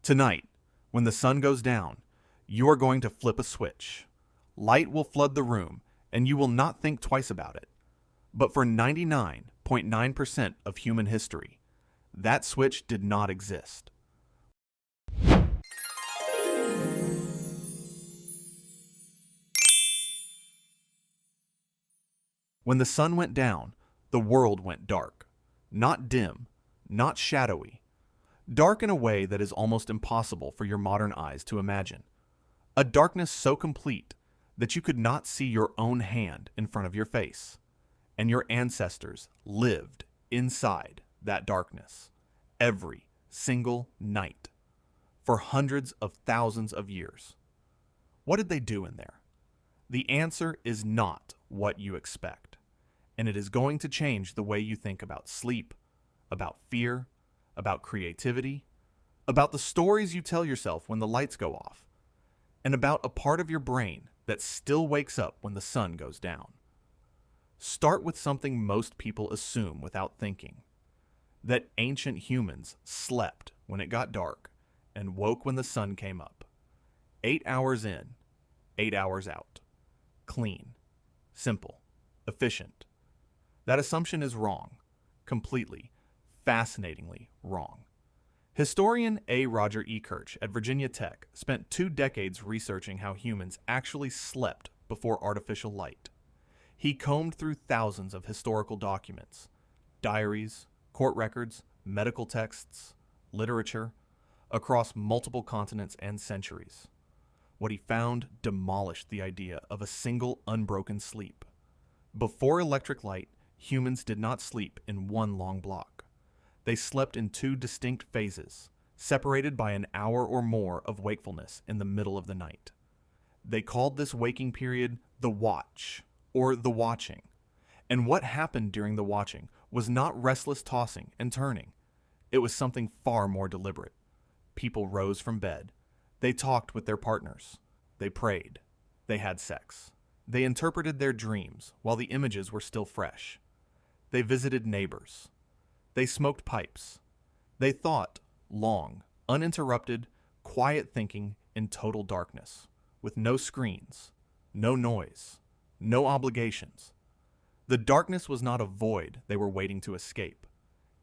Tonight, when the sun goes down, you are going to flip a switch. Light will flood the room, and you will not think twice about it. But for 99.9% of human history, that switch did not exist. When the sun went down, the world went dark. Not dim, not shadowy. Dark in a way that is almost impossible for your modern eyes to imagine. A darkness so complete that you could not see your own hand in front of your face. And your ancestors lived inside that darkness every single night for hundreds of thousands of years. What did they do in there? The answer is not what you expect, and it is going to change the way you think about sleep, about fear, about creativity, about the stories you tell yourself when the lights go off, and about a part of your brain that still wakes up when the sun goes down. Start with something most people assume without thinking, that ancient humans slept when it got dark and woke when the sun came up. 8 hours in, 8 hours out. Clean, simple, efficient. That assumption is wrong, completely, fascinatingly wrong. Historian A. Roger Ekirch at Virginia Tech spent 2 decades researching how humans actually slept before artificial light. He combed through thousands of historical documents, diaries, court records, medical texts, literature, across multiple continents and centuries. What he found demolished the idea of a single unbroken sleep. Before electric light, humans did not sleep in one long block. They slept in 2 distinct phases, separated by an hour or more of wakefulness in the middle of the night. They called this waking period the watch, or the watching. And what happened during the watching was not restless tossing and turning. It was something far more deliberate. People rose from bed. They talked with their partners. They prayed. They had sex. They interpreted their dreams while the images were still fresh. They visited neighbors. They smoked pipes. They thought long, uninterrupted, quiet thinking in total darkness, with no screens, no noise, no obligations. The darkness was not a void they were waiting to escape.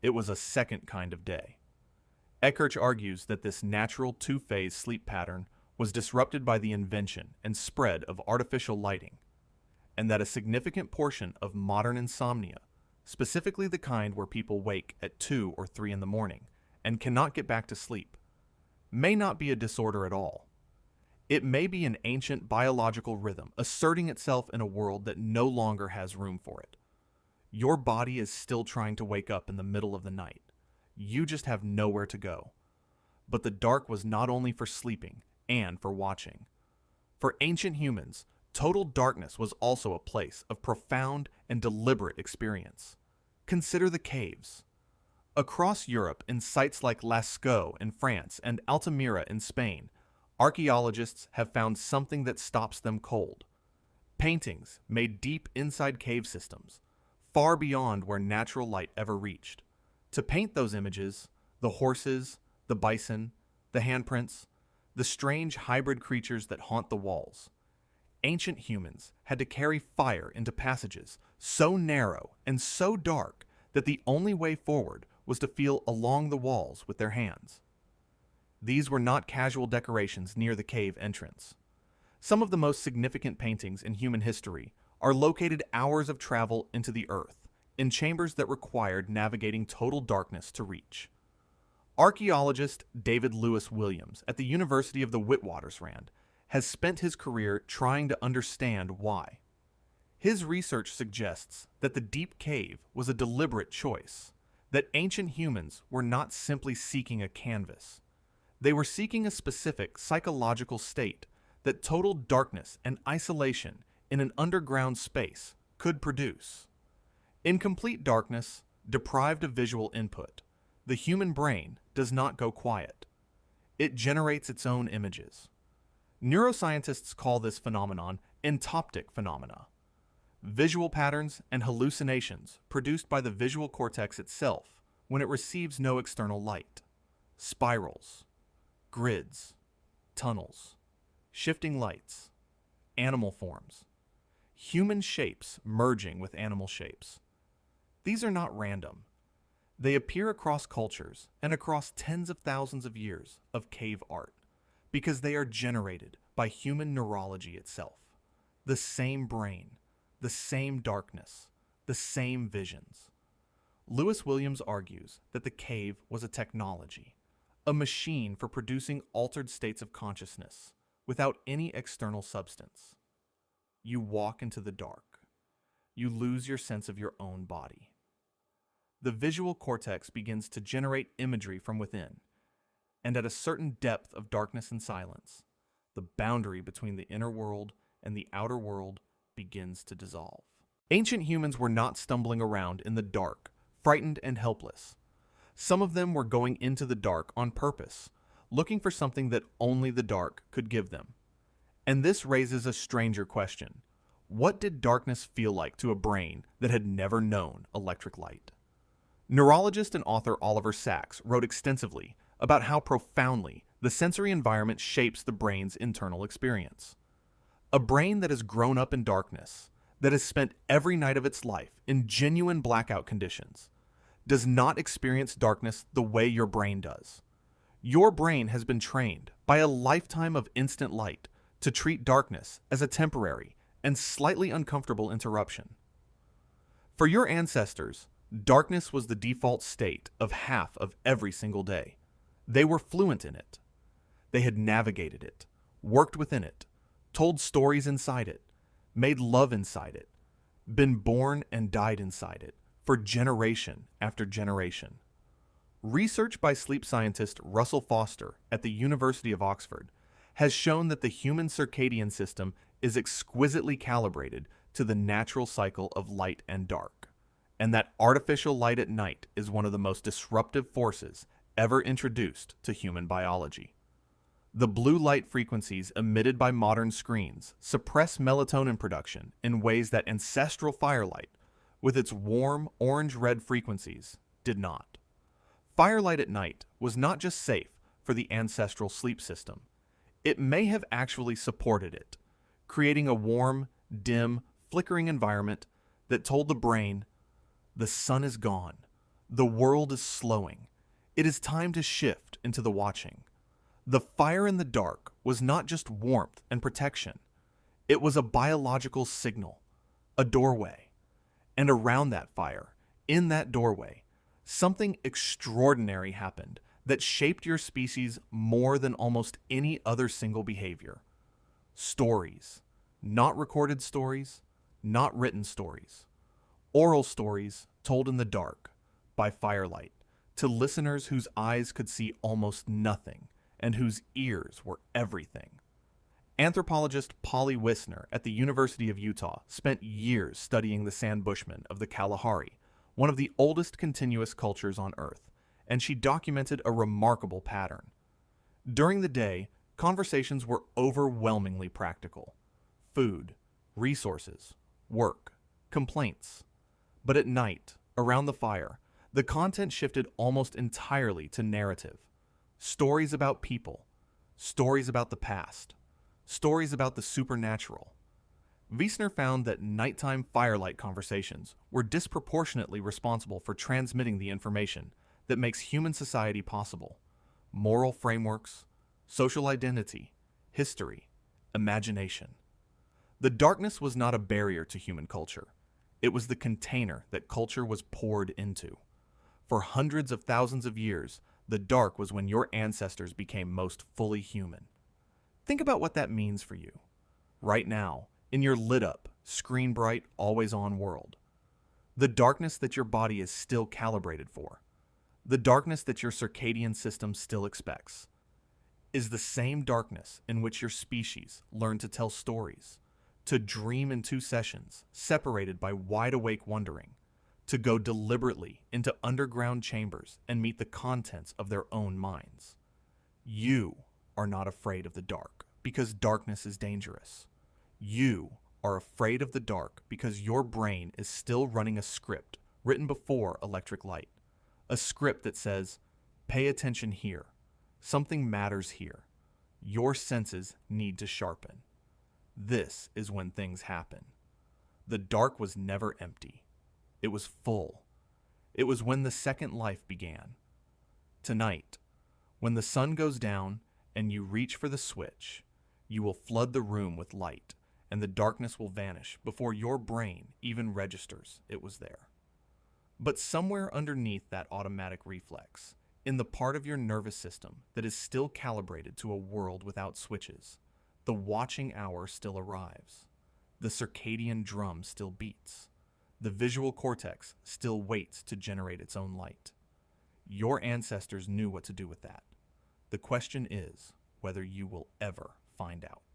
It was a second kind of day. Ekirch argues that this natural 2-phase sleep pattern was disrupted by the invention and spread of artificial lighting, and that a significant portion of modern insomnia, specifically the kind where people wake at 2 or 3 in the morning and cannot get back to sleep, may not be a disorder at all. It may be an ancient biological rhythm asserting itself in a world that no longer has room for it. Your body is still trying to wake up in the middle of the night. You just have nowhere to go. But the dark was not only for sleeping and for watching. For ancient humans, total darkness was also a place of profound and deliberate experience. Consider the caves. Across Europe, in sites like Lascaux in France and Altamira in Spain, archaeologists have found something that stops them cold. Paintings made deep inside cave systems, far beyond where natural light ever reached. To paint those images, the horses, the bison, the handprints, the strange hybrid creatures that haunt the walls, ancient humans had to carry fire into passages so narrow and so dark that the only way forward was to feel along the walls with their hands. These were not casual decorations near the cave entrance. Some of the most significant paintings in human history are located hours of travel into the earth, in chambers that required navigating total darkness to reach. Archaeologist David Lewis Williams at the University of the Witwatersrand has spent his career trying to understand why. His research suggests that the deep cave was a deliberate choice, that ancient humans were not simply seeking a canvas. They were seeking a specific psychological state that total darkness and isolation in an underground space could produce. In complete darkness, deprived of visual input, the human brain does not go quiet. It generates its own images. Neuroscientists call this phenomenon entoptic phenomena. Visual patterns and hallucinations produced by the visual cortex itself when it receives no external light. Spirals. Grids, tunnels, shifting lights, animal forms, human shapes merging with animal shapes. These are not random. They appear across cultures and across tens of thousands of years of cave art because they are generated by human neurology itself. The same brain, the same darkness, the same visions. Lewis Williams argues that the cave was a technology, a machine for producing altered states of consciousness without any external substance. You walk into the dark. You lose your sense of your own body. The visual cortex begins to generate imagery from within, and at a certain depth of darkness and silence, the boundary between the inner world and the outer world begins to dissolve. Ancient humans were not stumbling around in the dark, frightened and helpless. Some of them were going into the dark on purpose, looking for something that only the dark could give them. And this raises a stranger question. What did darkness feel like to a brain that had never known electric light? Neurologist and author Oliver Sacks wrote extensively about how profoundly the sensory environment shapes the brain's internal experience. A brain that has grown up in darkness, that has spent every night of its life in genuine blackout conditions, does not experience darkness the way your brain does. Your brain has been trained by a lifetime of instant light to treat darkness as a temporary and slightly uncomfortable interruption. For your ancestors, darkness was the default state of half of every single day. They were fluent in it. They had navigated it, worked within it, told stories inside it, made love inside it, been born and died inside it for generation after generation. Research by sleep scientist Russell Foster at the University of Oxford has shown that the human circadian system is exquisitely calibrated to the natural cycle of light and dark, and that artificial light at night is one of the most disruptive forces ever introduced to human biology. The blue light frequencies emitted by modern screens suppress melatonin production in ways that ancestral firelight, with its warm orange-red frequencies, did not. Firelight at night was not just safe for the ancestral sleep system, it may have actually supported it, creating a warm, dim, flickering environment that told the brain, the sun is gone, the world is slowing, it is time to shift into the watching. The fire in the dark was not just warmth and protection, it was a biological signal, a doorway. And around that fire, in that doorway, something extraordinary happened that shaped your species more than almost any other single behavior. Stories. Not recorded stories, not written stories. Oral stories told in the dark, by firelight, to listeners whose eyes could see almost nothing and whose ears were everything. Anthropologist Polly Wisner at the University of Utah spent years studying the Sand Bushmen of the Kalahari, one of the oldest continuous cultures on Earth, and she documented a remarkable pattern. During the day, conversations were overwhelmingly practical. Food, resources, work, complaints. But at night, around the fire, the content shifted almost entirely to narrative. Stories about people, stories about the past, stories about the supernatural. Wiesner found that nighttime firelight conversations were disproportionately responsible for transmitting the information that makes human society possible: moral frameworks, social identity, history, imagination. The darkness was not a barrier to human culture. It was the container that culture was poured into. For hundreds of thousands of years, the dark was when your ancestors became most fully human. Think about what that means for you, right now, in your lit-up, screen-bright, always-on world. The darkness that your body is still calibrated for, the darkness that your circadian system still expects, is the same darkness in which your species learned to tell stories, to dream in 2 sessions, separated by wide-awake wondering, to go deliberately into underground chambers and meet the contents of their own minds. You are not afraid of the dark because darkness is dangerous. You are afraid of the dark because your brain is still running a script written before electric light. A script that says, pay attention here, Something matters here. Your senses need to sharpen. This is when things happen. The dark was never empty. It was full. It was when the second life began. Tonight, when the sun goes down and you reach for the switch, you will flood the room with light, and the darkness will vanish before your brain even registers it was there. But somewhere underneath that automatic reflex, in the part of your nervous system that is still calibrated to a world without switches, the watching hour still arrives. The circadian drum still beats. The visual cortex still waits to generate its own light. Your ancestors knew what to do with that. The question is whether you will ever find out.